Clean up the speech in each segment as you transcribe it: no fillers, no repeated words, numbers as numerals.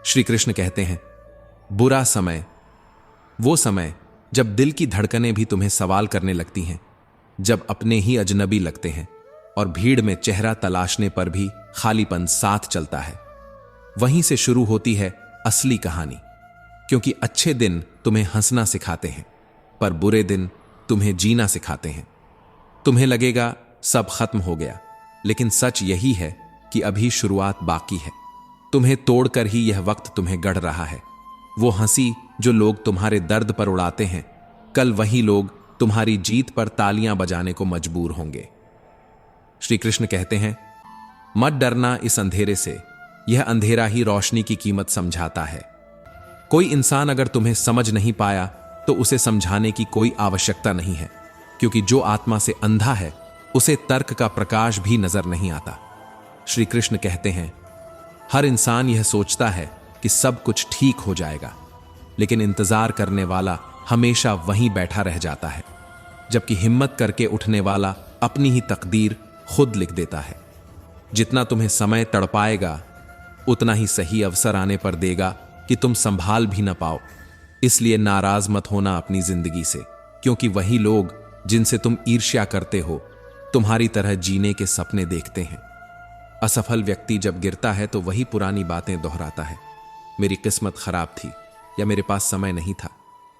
श्री कृष्ण कहते हैं, बुरा समय वो समय जब दिल की धड़कनें भी तुम्हें सवाल करने लगती हैं, जब अपने ही अजनबी लगते हैं और भीड़ में चेहरा तलाशने पर भी खालीपन साथ चलता है। वहीं से शुरू होती है असली कहानी, क्योंकि अच्छे दिन तुम्हें हंसना सिखाते हैं, पर बुरे दिन तुम्हें जीना सिखाते हैं। तुम्हें लगेगा सब खत्म हो गया, लेकिन सच यही है कि अभी शुरुआत बाकी है। तुम्हें तोड़कर ही यह वक्त तुम्हें गढ़ रहा है। वो हंसी जो लोग तुम्हारे दर्द पर उड़ाते हैं, कल वही लोग तुम्हारी जीत पर तालियां बजाने को मजबूर होंगे। श्री कृष्ण कहते हैं, मत डरना इस अंधेरे से, यह अंधेरा ही रोशनी की कीमत समझाता है। कोई इंसान अगर तुम्हें समझ नहीं पाया तो उसे समझाने की कोई आवश्यकता नहीं है, क्योंकि जो आत्मा से अंधा है उसे तर्क का प्रकाश भी नजर नहीं आता। श्री कृष्ण कहते हैं, हर इंसान यह सोचता है कि सब कुछ ठीक हो जाएगा, लेकिन इंतजार करने वाला हमेशा वहीं बैठा रह जाता है, जबकि हिम्मत करके उठने वाला अपनी ही तकदीर खुद लिख देता है। जितना तुम्हें समय तड़पाएगा, उतना ही सही अवसर आने पर देगा कि तुम संभाल भी न पाओ। इसलिए नाराज मत होना अपनी जिंदगी से, क्योंकि वही लोग जिनसे तुम ईर्ष्या करते हो तुम्हारी तरह जीने के सपने देखते हैं। असफल व्यक्ति जब गिरता है तो वही पुरानी बातें दोहराता है, मेरी किस्मत खराब थी या मेरे पास समय नहीं था।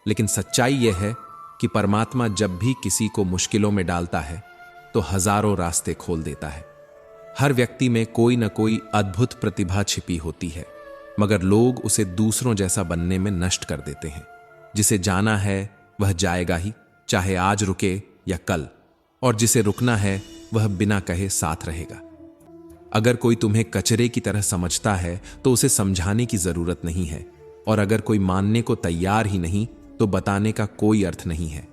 लेकिन सच्चाई यह है कि परमात्मा जब भी किसी को मुश्किलों में डालता है तो हजारों रास्ते खोल देता है। हर व्यक्ति में कोई न कोई अद्भुत प्रतिभा छिपी होती है, मगर लोग उसे दूसरों जैसा बनने में नष्ट कर देते हैं। जिसे जाना है वह जाएगा ही, चाहे आज रुके या कल, और जिसे रुकना है वह बिना कहे साथ रहेगा। अगर कोई तुम्हें कचरे की तरह समझता है तो उसे समझाने की जरूरत नहीं है, और अगर कोई मानने को तैयार ही नहीं तो बताने का कोई अर्थ नहीं है।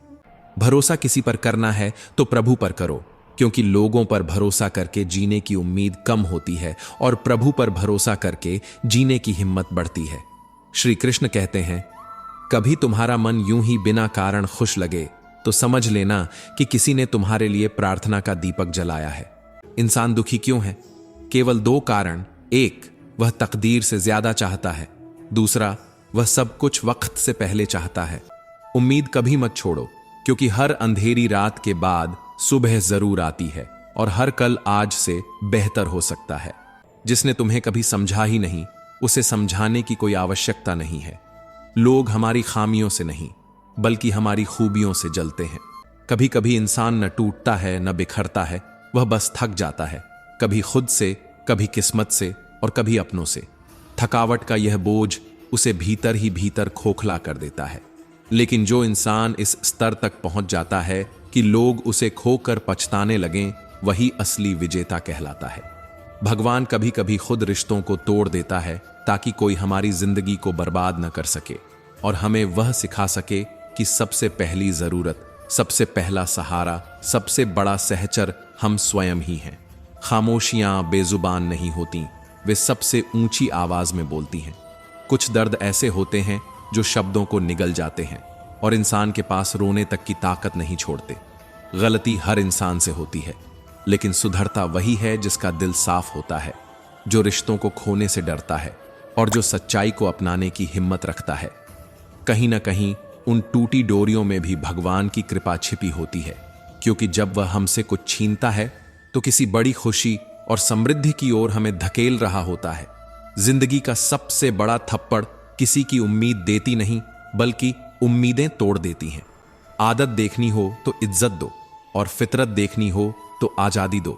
भरोसा किसी पर करना है तो प्रभु पर करो, क्योंकि लोगों पर भरोसा करके जीने की उम्मीद कम होती है और प्रभु पर भरोसा करके जीने की हिम्मत बढ़ती है। श्री कृष्ण कहते हैं, कभी तुम्हारा मन यूं ही बिना कारण खुश लगे तो समझ लेना कि किसी ने तुम्हारे लिए प्रार्थना का दीपक जलाया है। इंसान दुखी क्यों है? केवल दो कारण, एक वह तकदीर से ज्यादा चाहता है, दूसरा वह सब कुछ वक्त से पहले चाहता है। उम्मीद कभी मत छोड़ो, क्योंकि हर अंधेरी रात के बाद सुबह जरूर आती है और हर कल आज से बेहतर हो सकता है। जिसने तुम्हें कभी समझा ही नहीं, उसे समझाने की कोई आवश्यकता नहीं है। लोग हमारी खामियों से नहीं बल्कि हमारी खूबियों से जलते हैं। कभी कभी इंसान न टूटता है न बिखरता है, वह बस थक जाता है, कभी खुद से, कभी किस्मत से और कभी अपनों से। थकावट का यह बोझ उसे भीतर ही भीतर खोखला कर देता है। लेकिन जो इंसान इस स्तर तक पहुंच जाता है कि लोग उसे खोकर पछताने लगें, वही असली विजेता कहलाता है। भगवान कभी कभी खुद रिश्तों को तोड़ देता है ताकि कोई हमारी जिंदगी को बर्बाद न कर सके और हमें वह सिखा सके कि सबसे पहली जरूरत, सबसे पहला सहारा, सबसे बड़ा सहचर हम स्वयं ही हैं। खामोशियां बेजुबान नहीं होती, वे सबसे ऊंची आवाज में बोलती हैं। कुछ दर्द ऐसे होते हैं जो शब्दों को निगल जाते हैं और इंसान के पास रोने तक की ताकत नहीं छोड़ते। गलती हर इंसान से होती है, लेकिन सुधरता वही है जिसका दिल साफ होता है, जो रिश्तों को खोने से डरता है और जो सच्चाई को अपनाने की हिम्मत रखता है। कहीं ना कहीं उन टूटी डोरियों में भी भगवान की कृपा छिपी होती है, क्योंकि जब वह हमसे कुछ छीनता है तो किसी बड़ी खुशी और समृद्धि की ओर हमें धकेल रहा होता है। जिंदगी का सबसे बड़ा थप्पड़ किसी की उम्मीद देती नहीं बल्कि उम्मीदें तोड़ देती हैं। आदत देखनी हो तो इज्जत दो और फितरत देखनी हो तो आजादी दो।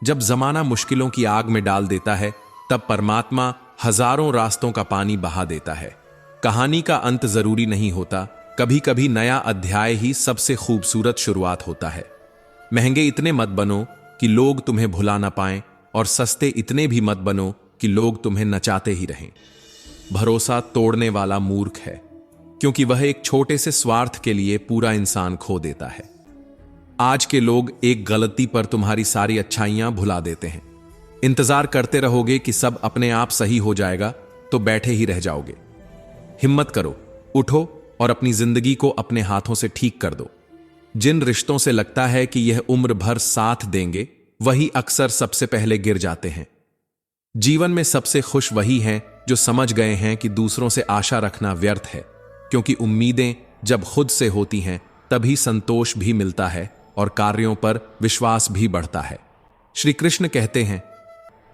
जब जमाना मुश्किलों की आग में डाल देता है, तब परमात्मा हजारों रास्तों का पानी बहा देता है। कहानी का अंत जरूरी नहीं होता, कभी कभी नया अध्याय ही सबसे खूबसूरत शुरुआत होता है। महंगे इतने मत बनो कि लोग तुम्हें भुला ना पाएं, और सस्ते इतने भी मत बनो कि लोग तुम्हें नचाते ही रहें। भरोसा तोड़ने वाला मूर्ख है, क्योंकि वह एक छोटे से स्वार्थ के लिए पूरा इंसान खो देता है। आज के लोग एक गलती पर तुम्हारी सारी अच्छाइयां भुला देते हैं। इंतजार करते रहोगे कि सब अपने आप सही हो जाएगा तो बैठे ही रह जाओगे। हिम्मत करो, उठो और अपनी जिंदगी को अपने हाथों से ठीक कर दो। जिन रिश्तों से लगता है कि यह उम्र भर साथ देंगे, वही अक्सर सबसे पहले गिर जाते हैं। जीवन में सबसे खुश वही हैं जो समझ गए हैं कि दूसरों से आशा रखना व्यर्थ है, क्योंकि उम्मीदें जब खुद से होती हैं तभी संतोष भी मिलता है और कार्यों पर विश्वास भी बढ़ता है। श्री कृष्ण कहते हैं,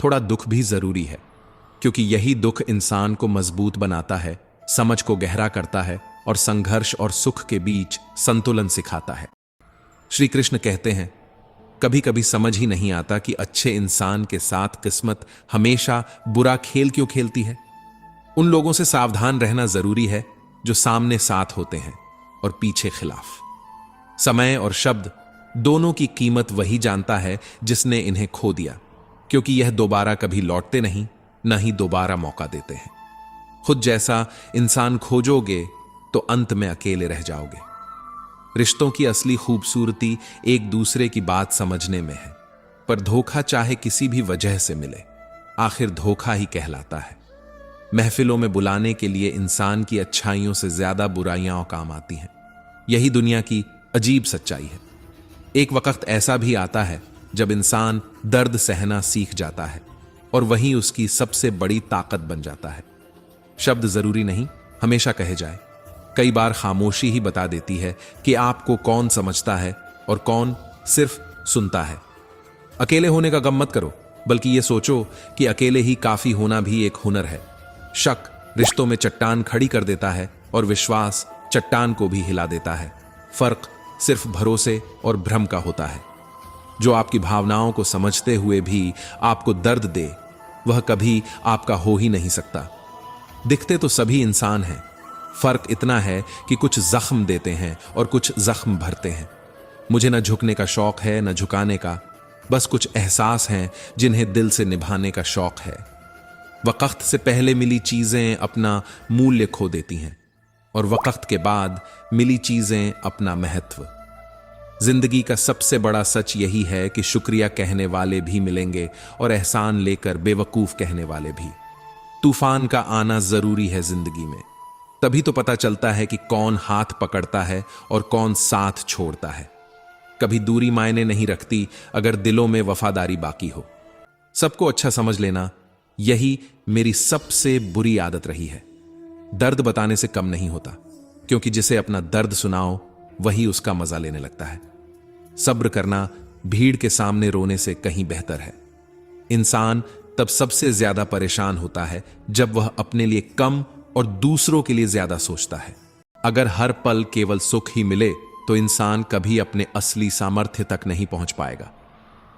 थोड़ा दुख भी जरूरी है, क्योंकि यही दुख इंसान को मजबूत बनाता है, समझ को गहरा करता है और संघर्ष और सुख के बीच संतुलन सिखाता है। श्री कृष्ण कहते हैं, कभी कभी समझ ही नहीं आता कि अच्छे इंसान के साथ किस्मत हमेशा बुरा खेल क्यों खेलती है। उन लोगों से सावधान रहना जरूरी है जो सामने साथ होते हैं और पीछे खिलाफ। समय और शब्द दोनों की कीमत वही जानता है जिसने इन्हें खो दिया, क्योंकि यह दोबारा कभी लौटते नहीं, न ही दोबारा मौका देते हैं। खुद जैसा इंसान खोजोगे तो अंत में अकेले रह जाओगे। रिश्तों की असली खूबसूरती एक दूसरे की बात समझने में है, पर धोखा चाहे किसी भी वजह से मिले, आखिर धोखा ही कहलाता है। महफिलों में बुलाने के लिए इंसान की अच्छाइयों से ज्यादा बुराइयां काम आती हैं। यही दुनिया की अजीब सच्चाई है। एक वक्त ऐसा भी आता है जब इंसान दर्द सहना सीख जाता है और वही उसकी सबसे बड़ी ताकत बन जाता है। शब्द जरूरी नहीं हमेशा कहे जाए, कई बार खामोशी ही बता देती है कि आपको कौन समझता है और कौन सिर्फ सुनता है। अकेले होने का गम मत करो, बल्कि यह सोचो कि अकेले ही काफी होना भी एक हुनर है। शक रिश्तों में चट्टान खड़ी कर देता है और विश्वास चट्टान को भी हिला देता है। फर्क सिर्फ भरोसे और भ्रम का होता है। जो आपकी भावनाओं को समझते हुए भी आपको दर्द दे, वह कभी आपका हो ही नहीं सकता। दिखते तो सभी इंसान हैं, फर्क इतना है कि कुछ जख्म देते हैं और कुछ जख्म भरते हैं। मुझे न झुकने का शौक है न झुकाने का, बस कुछ एहसास हैं जिन्हें दिल से निभाने का शौक है। वक्त से पहले मिली चीजें अपना मूल्य खो देती हैं और वक्त के बाद मिली चीजें अपना महत्व। जिंदगी का सबसे बड़ा सच यही है कि शुक्रिया कहने वाले भी मिलेंगे और एहसान लेकर बेवकूफ कहने वाले भी। तूफान का आना जरूरी है जिंदगी में, तभी तो पता चलता है कि कौन हाथ पकड़ता है और कौन साथ छोड़ता है। कभी दूरी मायने नहीं रखती अगर दिलों में वफादारी बाकी हो। सबको अच्छा समझ लेना, यही मेरी सबसे बुरी आदत रही है। दर्द बताने से कम नहीं होता, क्योंकि जिसे अपना दर्द सुनाओ वही उसका मजा लेने लगता है। सब्र करना भीड़ के सामने रोने से कहीं बेहतर है। इंसान तब सबसे ज्यादा परेशान होता है जब वह अपने लिए कम और दूसरों के लिए ज्यादा सोचता है। अगर हर पल केवल सुख ही मिले तो इंसान कभी अपने असली सामर्थ्य तक नहीं पहुंच पाएगा।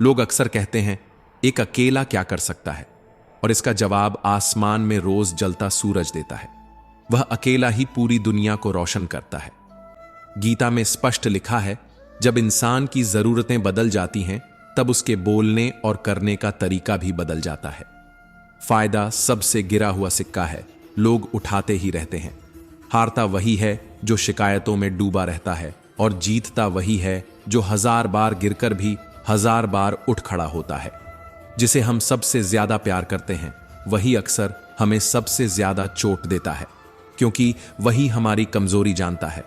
लोग अक्सर कहते हैं, एक अकेला क्या कर सकता है, और इसका जवाब आसमान में रोज जलता सूरज देता है। वह अकेला ही पूरी दुनिया को रोशन करता है। गीता में स्पष्ट लिखा है, जब इंसान की जरूरतें बदल जाती हैं तब उसके बोलने और करने का तरीका भी बदल जाता है। फायदा सबसे गिरा हुआ सिक्का है, लोग उठाते ही रहते हैं। हारता वही है जो शिकायतों में डूबा रहता है, और जीतता वही है जो 1000 बार गिरकर भी 1000 बार उठ खड़ा होता है। जिसे हम सबसे ज्यादा प्यार करते हैं वही अक्सर हमें सबसे ज्यादा चोट देता है, क्योंकि वही हमारी कमजोरी जानता है।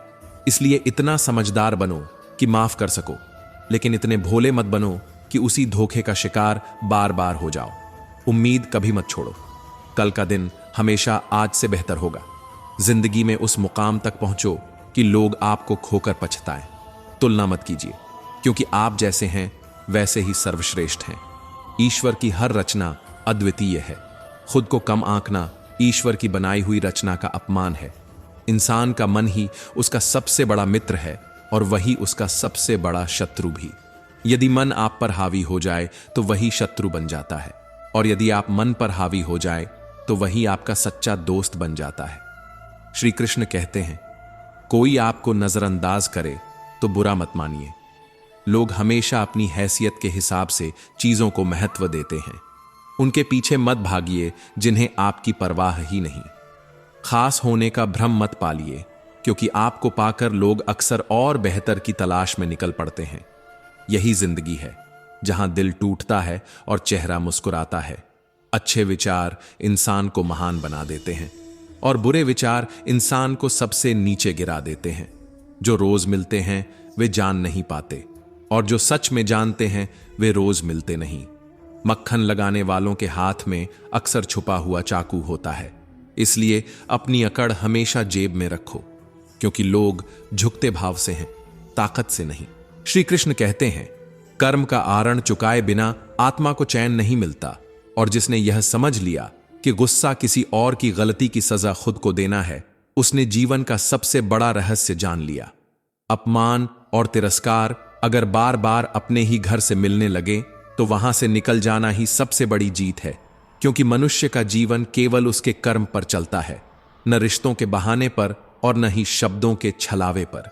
इसलिए इतना समझदार बनो कि माफ कर सको, लेकिन इतने भोले मत बनो कि उसी धोखे का शिकार बार बार हो जाओ। उम्मीद कभी मत छोड़ो, कल का दिन हमेशा आज से बेहतर होगा। जिंदगी में उस मुकाम तक पहुंचो कि लोग आपको खोकर पछताएं। तुलना मत कीजिए, क्योंकि आप जैसे हैं वैसे ही सर्वश्रेष्ठ हैं। ईश्वर की हर रचना अद्वितीय है। खुद को कम आंकना ईश्वर की बनाई हुई रचना का अपमान है। इंसान का मन ही उसका सबसे बड़ा मित्र है और वही उसका सबसे बड़ा शत्रु भी। यदि मन आप पर हावी हो जाए तो वही शत्रु बन जाता है, और यदि आप मन पर हावी हो जाए तो वही आपका सच्चा दोस्त बन जाता है। श्री कृष्ण कहते हैं, कोई आपको नजरअंदाज करे तो बुरा मत मानिए। लोग हमेशा अपनी हैसियत के हिसाब से चीजों को महत्व देते हैं। उनके पीछे मत भागिए जिन्हें आपकी परवाह ही नहीं। खास होने का भ्रम मत पालिए, क्योंकि आपको पाकर लोग अक्सर और बेहतर की तलाश में निकल पड़ते हैं। यही जिंदगी है जहां दिल टूटता है और चेहरा मुस्कुराता है। अच्छे विचार इंसान को महान बना देते हैं और बुरे विचार इंसान को सबसे नीचे गिरा देते हैं। जो रोज मिलते हैं वे जान नहीं पाते, और जो सच में जानते हैं वे रोज मिलते नहीं। मक्खन लगाने वालों के हाथ में अक्सर छुपा हुआ चाकू होता है। इसलिए अपनी अकड़ हमेशा जेब में रखो, क्योंकि लोग झुकते भाव से हैं, ताकत से नहीं। श्री कृष्ण कहते हैं, कर्म का आरण चुकाए बिना आत्मा को चैन नहीं मिलता, और जिसने यह समझ लिया कि गुस्सा किसी और की गलती की सजा खुद को देना है, उसने जीवन का सबसे बड़ा रहस्य जान लिया। अपमान और तिरस्कार अगर बार बार अपने ही घर से मिलने लगे तो वहां से निकल जाना ही सबसे बड़ी जीत है, क्योंकि मनुष्य का जीवन केवल उसके कर्म पर चलता है, न रिश्तों के बहाने पर और न ही शब्दों के छलावे पर।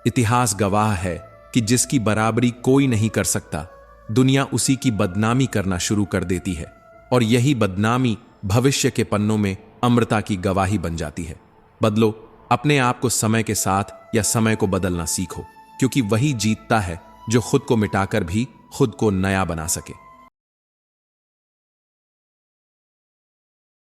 इतिहास गवाह है कि जिसकी बराबरी कोई नहीं कर सकता, दुनिया उसी की बदनामी करना शुरू कर देती है, और यही बदनामी भविष्य के पन्नों में अमृता की गवाही बन जाती है। बदलो अपने आप को समय के साथ, या समय को बदलना सीखो, क्योंकि वही जीतता है जो खुद को मिटाकर भी खुद को नया बना सके।